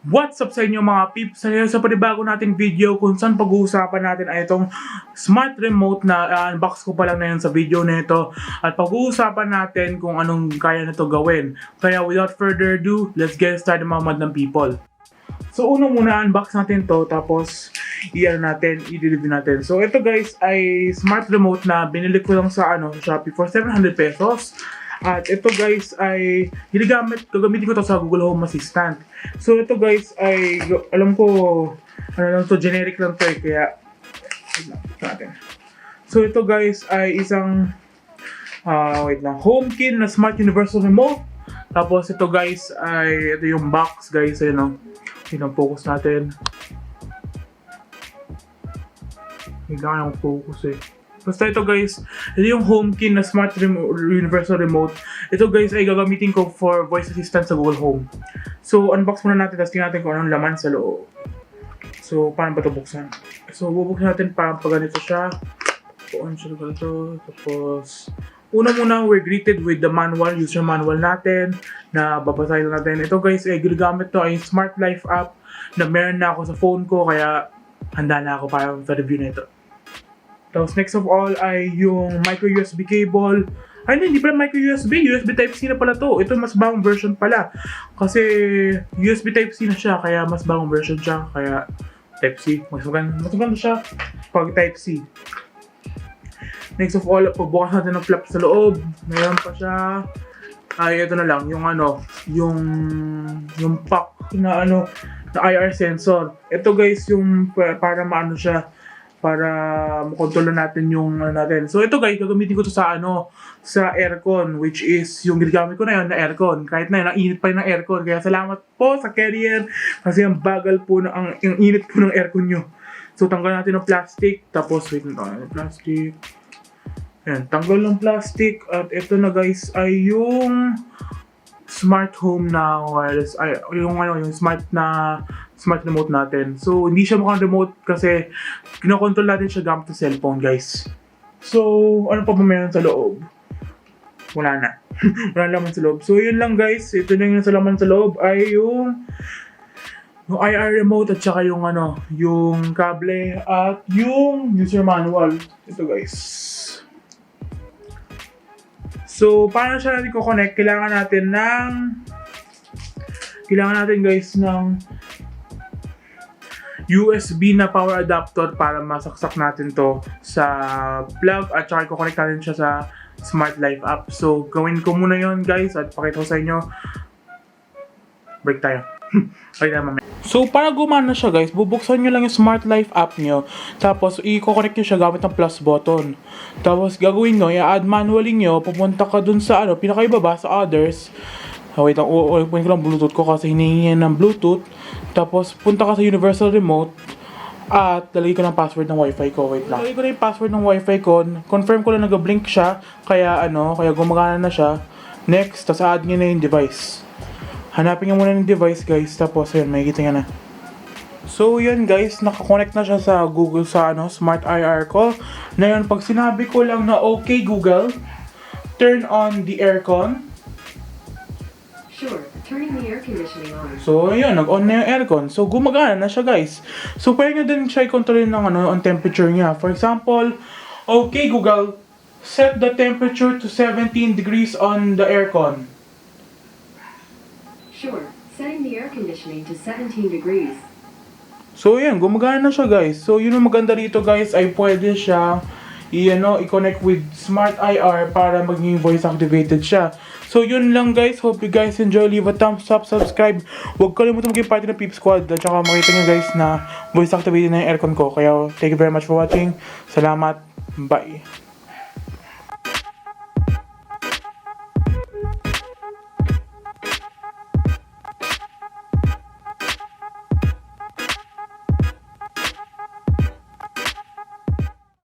What's up sa inyo mga peeps? Sa panibago nating video kung saan pag-uusapan natin ay itong smart remote na unbox ko pa lang na yun sa video na ito. At pag-uusapan natin kung anong kaya nito gawin. Kaya without further ado, let's get started mga madlang people. So uno muna unbox natin to, tapos i-review natin. So ito guys ay smart remote na binili ko lang sa Shopee for 700 pesos. At ito guys ay gagamitin ko to sa Google Home Assistant. So ito guys ay alam ko generic lang to kaya natin. So ito guys ay isang HomeKit na Smart Universal Remote. Tapos ito guys ay ito yung box guys, focus natin. Kailangan ng focus Basta ito guys, ito yung HomeKit na Smart Universal Remote. Ito guys ay gagamitin ko for voice assistant sa Google Home. So unbox muna natin, tapos tingnan natin kung anong laman sa loob. So paano ba ito buksan? So bubuksan natin pag ganito siya. On siya ganito. Tapos una muna we're greeted with the manual, user manual natin na babasahin natin. Ito guys ay ginagamit to ay Smart Life app na meron na ako sa phone ko, kaya handa na ako para sa review na ito. Tapos next of all ay yung micro USB cable. Ay hindi pala micro USB, USB Type-C na pala to. Ito mas bagong version pala. Kasi USB Type-C na siya, kaya mas bagong version siya. Kaya Type-C, mas maganda siya pag Type-C. Next of all, pagbukas natin ng flap sa loob, mayroon pa siya. Ay ito na lang, yung pack na na IR sensor. Ito guys yung para para makontrol natin yung natin. So ito guys, gagamitin ko to sa sa aircon, which is yung ginagamit ko na yun na aircon. Kahit na yun, ang init pa yun ng aircon. Kaya salamat po sa carrier kasi ang bagal po ang init po ng aircon nyo. So tanggal natin ng plastic, tapos wait na plastic. Ayan, tanggal ng plastic. At ito na guys ay yung smart home na wireless, yung smart remote natin. So hindi siya mukhang remote kasi kinokontrol natin siya gamit sa cellphone guys. So ano pa ba meron sa loob? Wala na. Wala laman sa loob. So yun lang guys, ito na yung nasa laman sa loob ay yung IR remote at saka yung yung kable at yung user manual. Ito guys. So, paano siya natin i-connect? Kailangan natin guys ng USB na power adapter para masaksak natin to sa plug at saka i-connect natin siya sa Smart Life app. So, gawin ko muna yon guys at pakita ko sa inyo. Break tayo. So, para gumana siya guys, bubuksan nyo lang yung Smart Life app nyo. Tapos, i-connect nyo siya gamit ng plus button. Tapos, gagawin nyo, i-add manually nyo, pupunta ka dun sa pinakaibaba sa others. Wait lang, upunin ko lang Bluetooth ko kasi hinihingi ng Bluetooth. Tapos, punta ka sa Universal Remote. At, lalagay ko ng password ng wifi ko. Wait lang. Lalagay ko na yung password ng wifi ko. Confirm ko lang nag-blink siya. Kaya, kaya gumagana na siya. Next, tapos add nyo na yung device. Hanapin nyo muna ng device guys, tapos ayun, makikita nyo na. So yun guys, nakakonect na siya sa Google sa Smart IR ko. Na yun, pag sinabi ko lang na okay Google, turn on the aircon. Sure, turning the air conditioning on. So yun, nag-on na yung aircon. So gumagana na siya guys. So pwede nyo din siya i-control ng ang temperature niya. For example, okay Google, set the temperature to 17 degrees on the aircon. Sure, setting the air conditioning to 17 degrees. So yan, gumagana na siya guys. So yun ang maganda dito guys ay pwede siya i-connect with Smart IR para maging voice activated siya. So yun lang guys, hope you guys enjoy. Leave a thumbs up, subscribe. Huwag kalimutan maging party ng Peep Squad at saka makita nyo guys na voice activated na yung aircon ko. Kaya thank you very much for watching. Salamat, bye.